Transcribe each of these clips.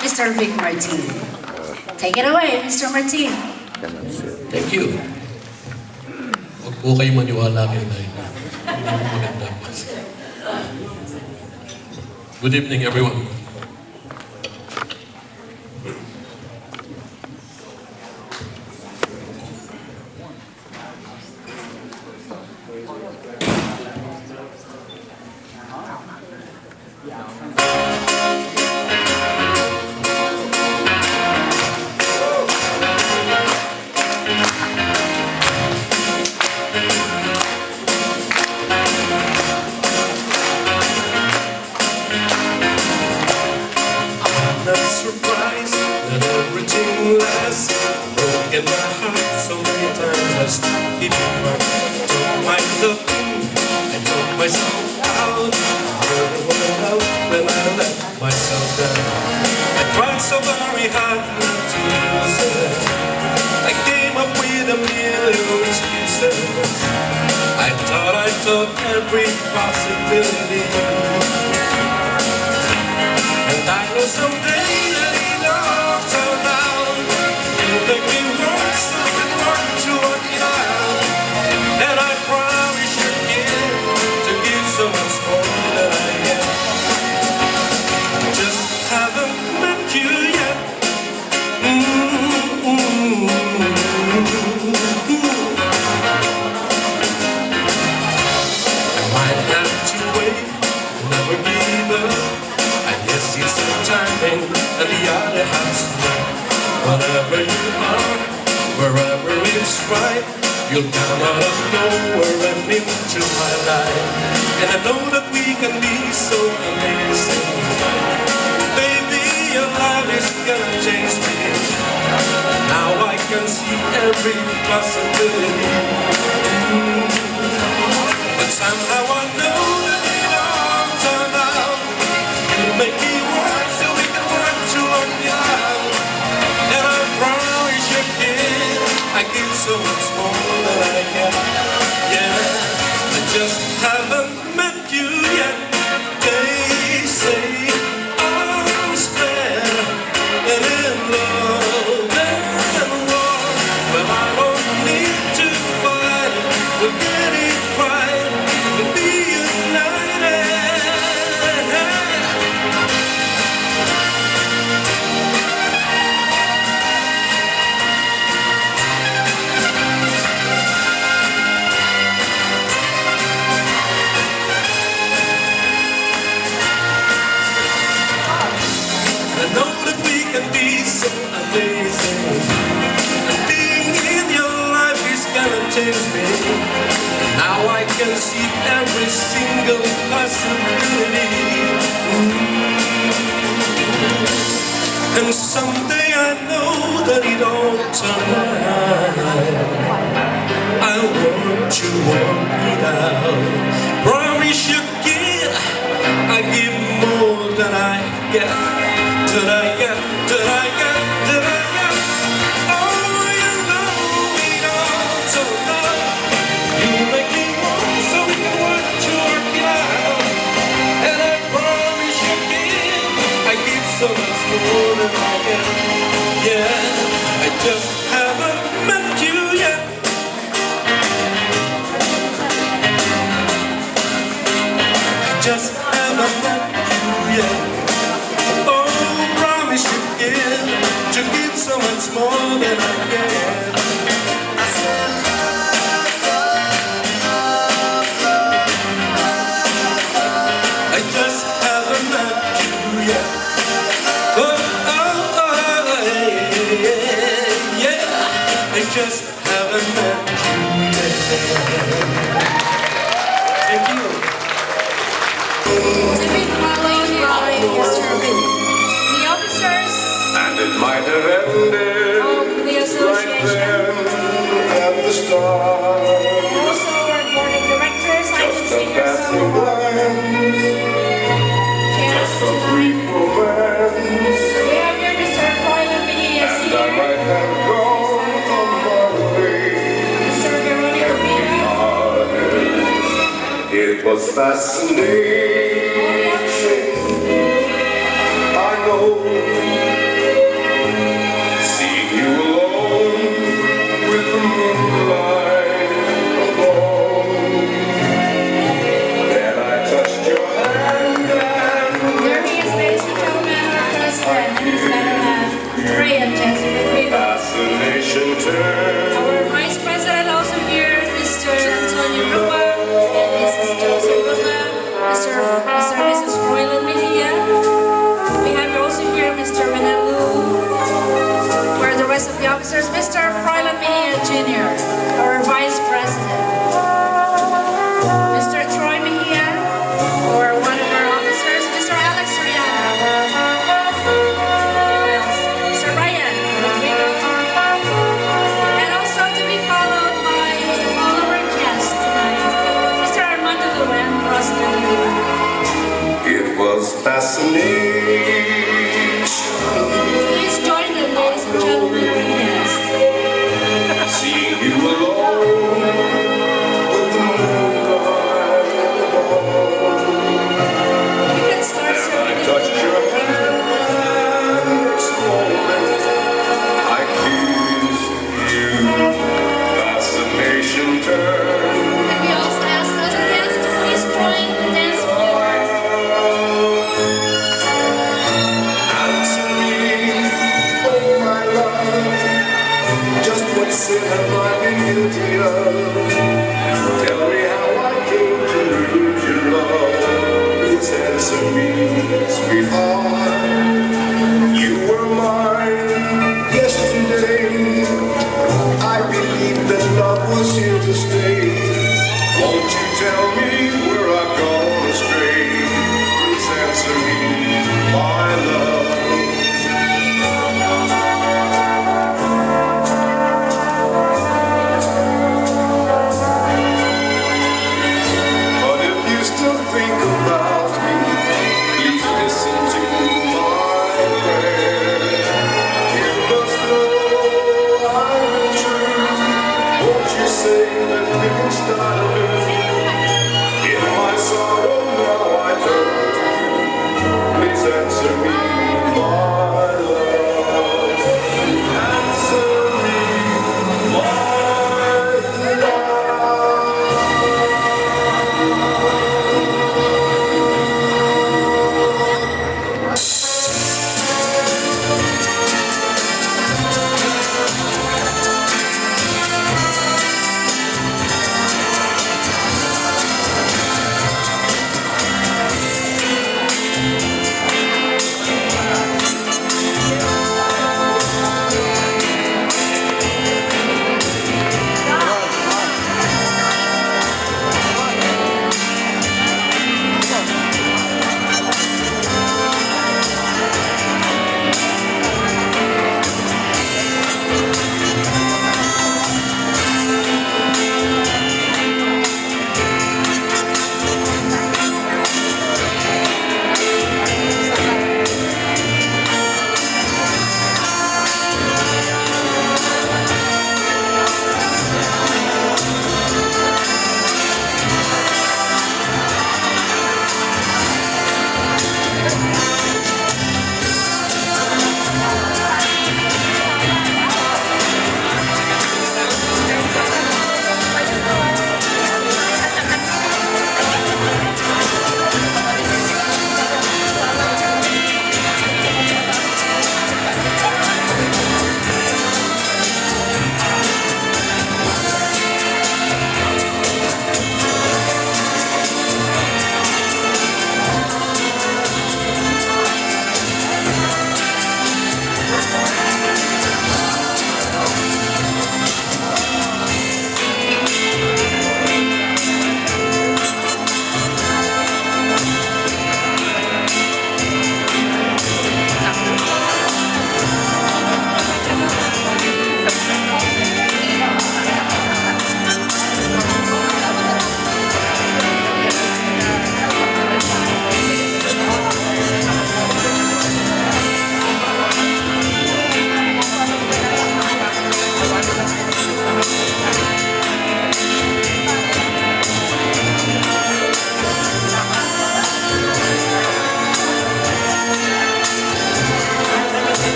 Mr. Vic Martin. Take it away, Mr. Martin. Thank you. Huwag po kayo maniwala kayo na hindi po maganda. Good evening, everyone. Surprised that everything lasts. Broken my heart so many times I still keep it right. Took myself in, I took myself out. Never went out when I let myself down. I tried so very hard not to lose it. I came up with a million excuses. I thought I took every possibility, and I know someday that it'll turn out. It'll make me worse, and work to work it out. And I promise you again to give so much more than I get. Just haven't met you yet. I might have to wait, never give up. I guess it's the timing and the other has to know. Whatever you are, wherever it's right, you'll come out of nowhere and into my life. And I know that we can be so amazing. Baby, your love is gonna change me. Now I can see every possibility. But somehow I know that it all turned out. It'll make me work so we can work to work it out. And I promise you again, I give so much more than I get. Yeah, I just haven't met you yet. They say I'm spared and in love and war. Well, I don't need to fight it, we'll get it right, we'll be united. I know that we can be so amazing, and being in your life is gonna change me. Now I can see every single possibility. And someday I know that it all turn right. I want to work it out. Promise you, kid, I give more than I get. Did I get, did I get, did I get? Oh, you know it all so well. You make me want so we can work to work it out. And I promise you again, I give so much more than I get. Yeah, I just haven't met you yet. I just haven't met you yet. To give so much more than I get. I said love, love, love, love. I just haven't met you yet. Oh, oh, oh, yeah, yeah. I just haven't met you yet. Thank you. David Marlene Raleigh, Mr. Vic. The officers And it might have ended of the right association, there at the start. also our board of directors, I can Just a sing your passing song. glance, just a brief romance, We have here Mr. Royland Mejia and I Sr., might have gone on my way. Mr. Veronica Rubino, It was fascinating. I know officers, Mr. Froilan Mejia Jr., our Vice President. Mr. Troy Mejia, or one of our officers, Mr. Alex Soriano. Mr. Ryan Rodrigo. And also to be followed by all of our guests tonight, Mr. Armando Luen, Rosalind Lima. It was fascinating. Please join them, ladies and gentlemen, our guests. Seeing you alone with the moonlight above. You can start And I serving touched the your hand, next moment I kissed you. Fascination turned. And we also ask other guests to please join the dance floor. Answer me, oh my love. Just what sin have I been guilty of? Tell me how I came to lose your love. Please answer me, sweetheart. You were mine yesterday. I believed that love was here to stay. Won't you tell me where I've gone astray? Please answer me, my love. But if you still think about me, please listen to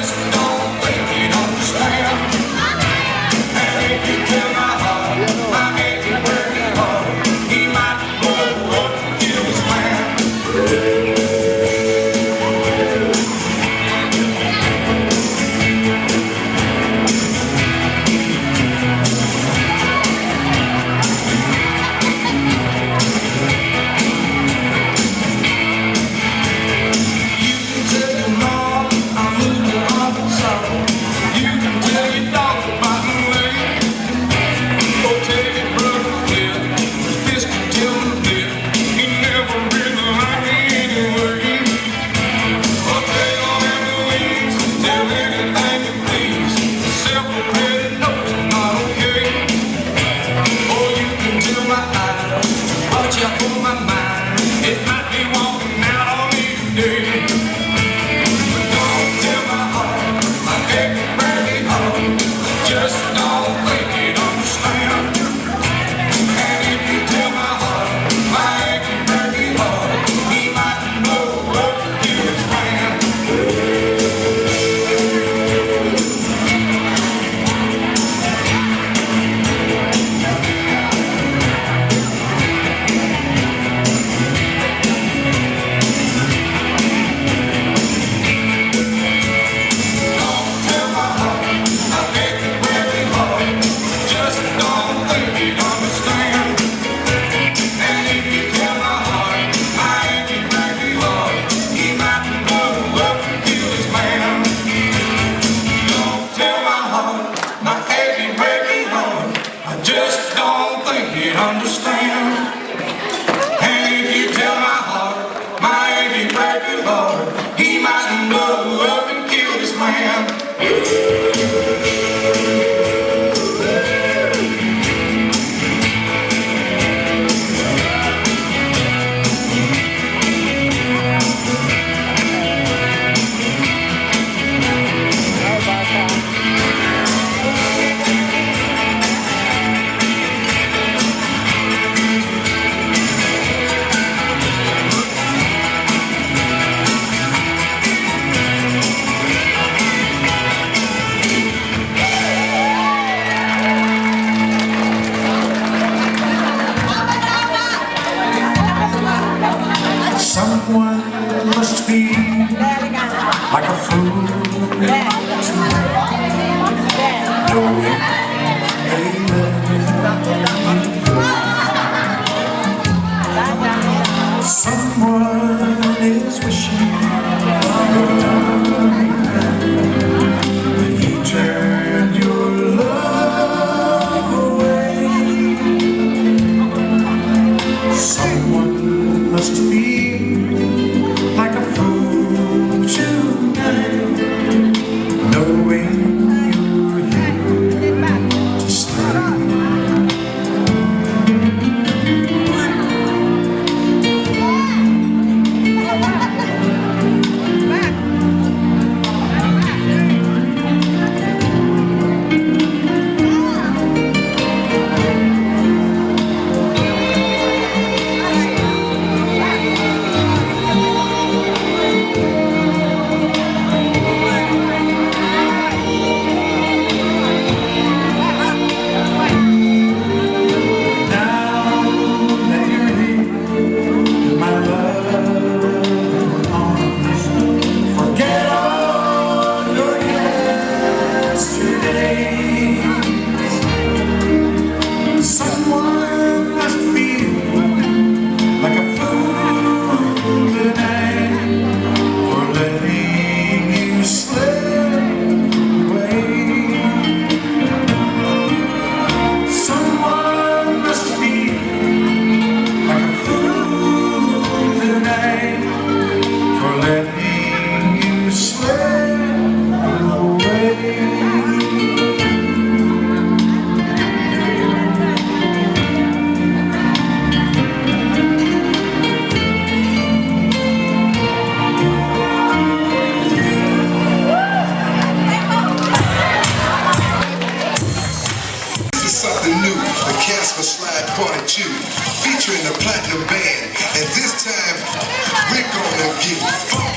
just don't think you'd understand. And if you tell my heart, my aching, working heart, he might blow up and kill his man. Someone must be like a fool knowing someone is wishing that you turn your love away. Someone must be like a fool tonight, knowing you're here to stay. Part 2, featuring the Platinum Band, and this time we're gonna get funky.